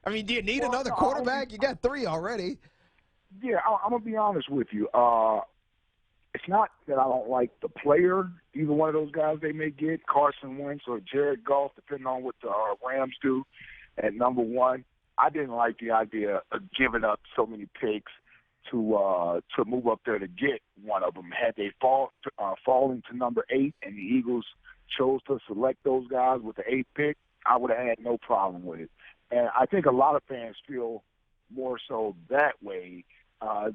I mean, do you need Well, another no, quarterback? You got 3 already. yeah, I'm gonna be honest with you. It's not that I don't like the player, either one of those guys they may get, Carson Wentz or Jared Goff, depending on what the Rams do at number one. I didn't like the idea of giving up so many picks to move up there to get one of them. Had they fallen to number 8 and the Eagles chose to select those guys with the 8th pick, I would have had no problem with it. And I think a lot of fans feel more so that way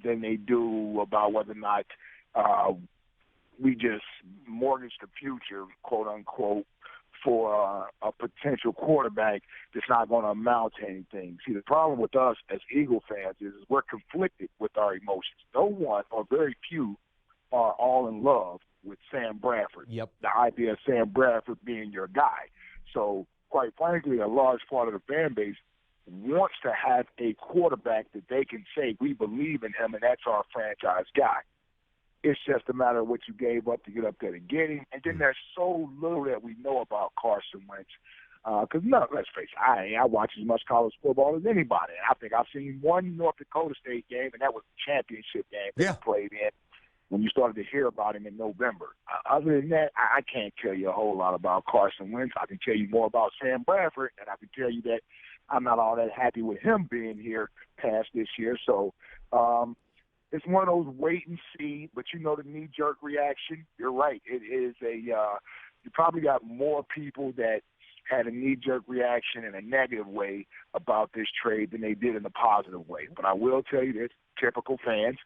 than they do about whether or not we just mortgage the future, quote unquote, for a potential quarterback that's not going to amount to anything. See, the problem with us as Eagle fans is we're conflicted with our emotions. No one or very few are all in love with Sam Bradford. Yep. The idea of Sam Bradford being your guy. So, quite frankly, a large part of the fan base wants to have a quarterback that they can say, we believe in him, and that's our franchise guy. It's just a matter of what you gave up to get up there to get him. And then there's so little that we know about Carson Wentz. Because, let's face it, I watch as much college football as anybody. I think I've seen one North Dakota State game, and that was the championship game that he played in when you started to hear about him in November. Other than that, I can't tell you a whole lot about Carson Wentz. I can tell you more about Sam Bradford, and I can tell you that I'm not all that happy with him being here past this year. So, it's one of those wait and see, but you know the knee-jerk reaction. You're right. It is you probably got more people that had a knee-jerk reaction in a negative way about this trade than they did in a positive way. But I will tell you this, typical fans,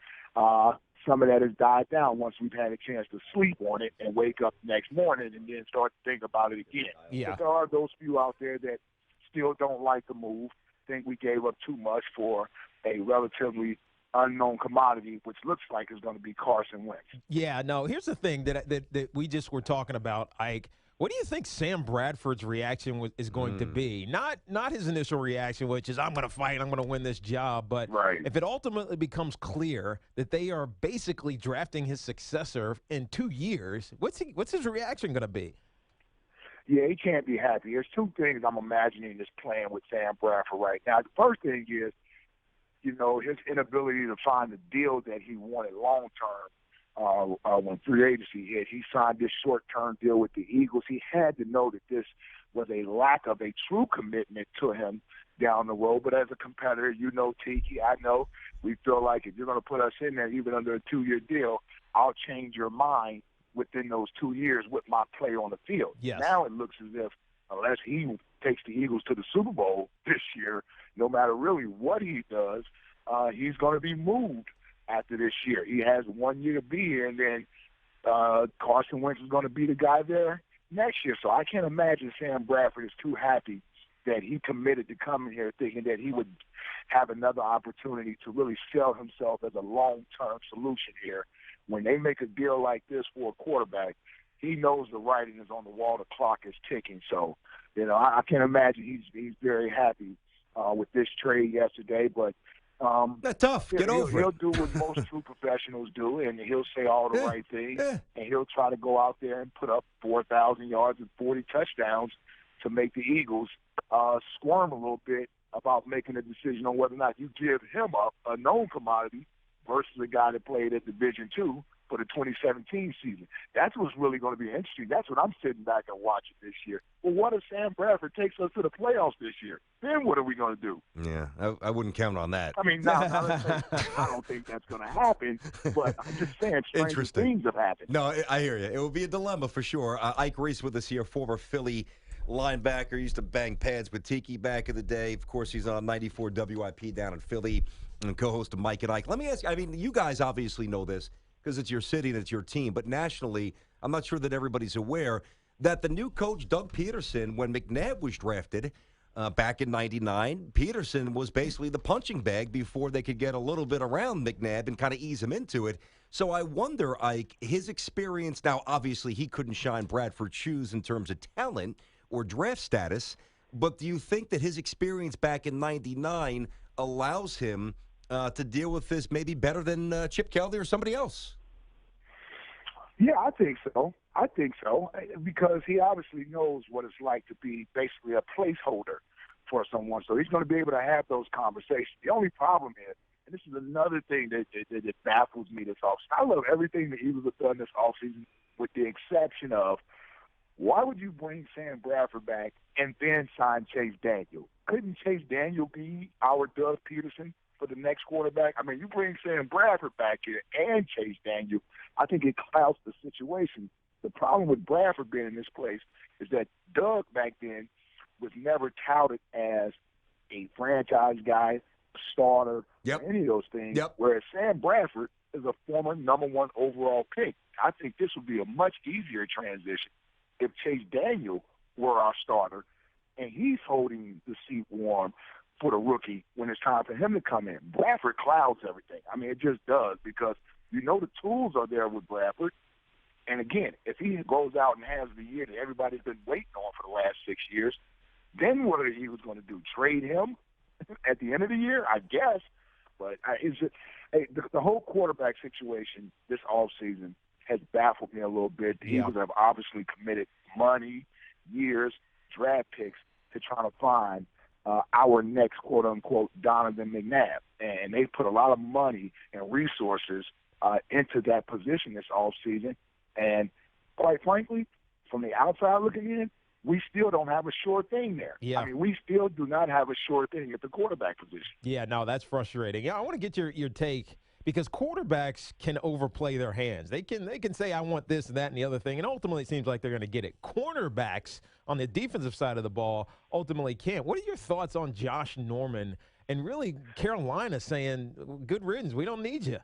some of that has died down once we've had a chance to sleep on it and wake up the next morning and then start to think about it again. Yeah. But there are those few out there that still don't like the move, think we gave up too much for a relatively unknown commodity, which looks like is going to be Carson Wentz. Yeah, no, here's the thing that we just were talking about, Ike. What do you think Sam Bradford's reaction is going to be? Not his initial reaction, which is, I'm going to fight, I'm going to win this job. But if it ultimately becomes clear that they are basically drafting his successor in 2 years, what's his reaction going to be? Yeah, he can't be happy. There's two things I'm imagining this plan with Sam Bradford right now. The first thing is, his inability to find the deal that he wanted long-term when free agency hit. He signed this short-term deal with the Eagles. He had to know that this was a lack of a true commitment to him down the road. But as a competitor, Tiki, I know, we feel like if you're going to put us in there, even under a 2-year deal, I'll change your mind within those 2 years with my play on the field. Yes. Now it looks as if unless he takes the Eagles to the Super Bowl this year, no matter really what he does, he's going to be moved after this year. He has 1 year to be here, and then Carson Wentz is going to be the guy there next year. So I can't imagine Sam Bradford is too happy that he committed to coming here thinking that he would have another opportunity to really sell himself as a long-term solution here. When they make a deal like this for a quarterback, he knows the writing is on the wall, the clock is ticking. So, I can't imagine he's very happy with this trade yesterday. But that's tough. Get over it. He'll do what most true professionals do, and he'll say all the right things, and he'll try to go out there and put up 4,000 yards and 40 touchdowns to make the Eagles squirm a little bit about making a decision on whether or not you give him up, a known commodity, versus a guy that played at Division II for the 2017 season. That's what's really going to be interesting. That's what I'm sitting back and watching this year. Well, what if Sam Bradford takes us to the playoffs this year? Then what are we going to do? Yeah, I wouldn't count on that. I mean, I don't think that's going to happen, but I'm just saying strange things have happened. No, I hear you. It will be a dilemma for sure. Ike Reese with us here, former Philly linebacker, used to bang pads with Tiki back in the day. Of course, he's on 94 WIP down in Philly and co-host of Mike and Ike. Let me ask you, I mean, you guys obviously know this because it's your city and it's your team, but nationally, I'm not sure that everybody's aware that the new coach, Doug Peterson, when McNabb was drafted back in '99, Peterson was basically the punching bag before they could get a little bit around McNabb and kind of ease him into it. So I wonder, Ike, his experience, now obviously he couldn't shine Bradford's shoes in terms of talent or draft status, but do you think that his experience back in '99 allows him to deal with this maybe better than Chip Kelly or somebody else? Yeah, I think so. Because he obviously knows what it's like to be basically a placeholder for someone. So he's going to be able to have those conversations. The only problem is, and this is another thing that baffles me this offseason. I love everything the Eagles have done this offseason with the exception of, why would you bring Sam Bradford back and then sign Chase Daniel? Couldn't Chase Daniel be our Doug Peterson for the next quarterback? I mean, you bring Sam Bradford back here and Chase Daniel, I think it clouds the situation. The problem with Bradford being in this place is that Doug back then was never touted as a franchise guy, a starter, or any of those things, whereas Sam Bradford is a former #1 overall pick. I think this would be a much easier transition if Chase Daniel were our starter and he's holding the seat warm for the rookie when it's time for him to come in. Bradford clouds everything. I mean, it just does, because you know the tools are there with Bradford. And again, if he goes out and has the year that everybody's been waiting on for the last 6 years, then what are the Eagles going to do? Trade him at the end of the year? I guess. But the whole quarterback situation this offseason has baffled me a little bit. The Eagles have obviously committed money, years, draft picks to try to find our next quote-unquote Donovan McNabb. And they put a lot of money and resources into that position this offseason. And quite frankly, from the outside looking in, we still don't have a sure thing there. Yeah. I mean, we still do not have a sure thing at the quarterback position. Yeah, no, that's frustrating. Yeah, I want to get your take, because quarterbacks can overplay their hands. They can say, I want this and that and the other thing, and ultimately it seems like they're going to get it. Cornerbacks on the defensive side of the ball ultimately can't. What are your thoughts on Josh Norman and really Carolina saying, good riddance, we don't need you?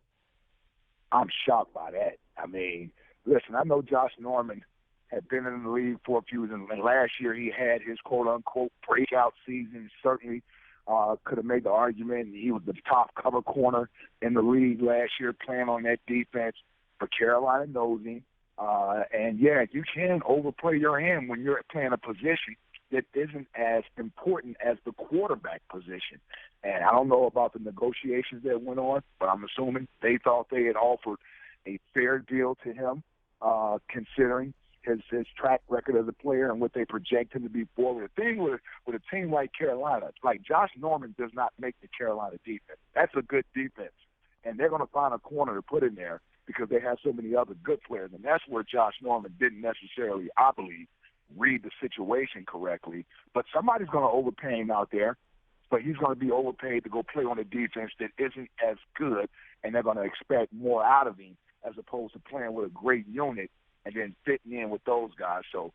I'm shocked by that. I mean, listen, I know Josh Norman had been in the league for a few years, and last year he had his quote-unquote breakout season. Certainly could have made the argument he was the top cover corner in the league last year playing on that defense. But Carolina knows him. And, yeah, you can overplay your hand when you're playing a position that isn't as important as the quarterback position. And I don't know about the negotiations that went on, but I'm assuming they thought they had offered a fair deal to him, considering his track record as a player and what they project him to be forward. The thing with a team like Carolina, like Josh Norman does not make the Carolina defense. That's a good defense. And they're going to find a corner to put in there because they have so many other good players. And that's where Josh Norman didn't necessarily, I believe, read the situation correctly. But somebody's going to overpay him out there, but he's going to be overpaid to go play on a defense that isn't as good, and they're going to expect more out of him as opposed to playing with a great unit and then fitting in with those guys. So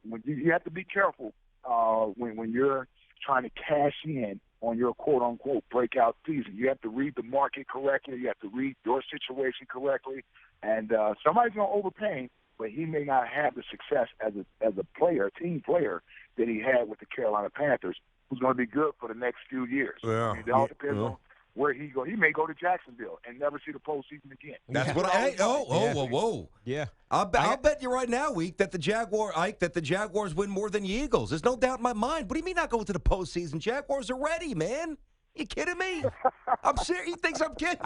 when you have to be careful when you're trying to cash in on your quote-unquote breakout season. You have to read the market correctly. You have to read your situation correctly. And somebody's going to overpay him, but he may not have the success as a player, a team player, that he had with the Carolina Panthers, who's going to be good for the next few years. Yeah. I mean, it all depends on where he go. He may go to Jacksonville and never see the postseason again. That's what I. Whoa. Yeah. I'll bet you right now, Ike, that the Jaguars win more than the Eagles. There's no doubt in my mind. What do you mean not going to the postseason? Jaguars are ready, man. You kidding me? I'm serious. He thinks I'm kidding.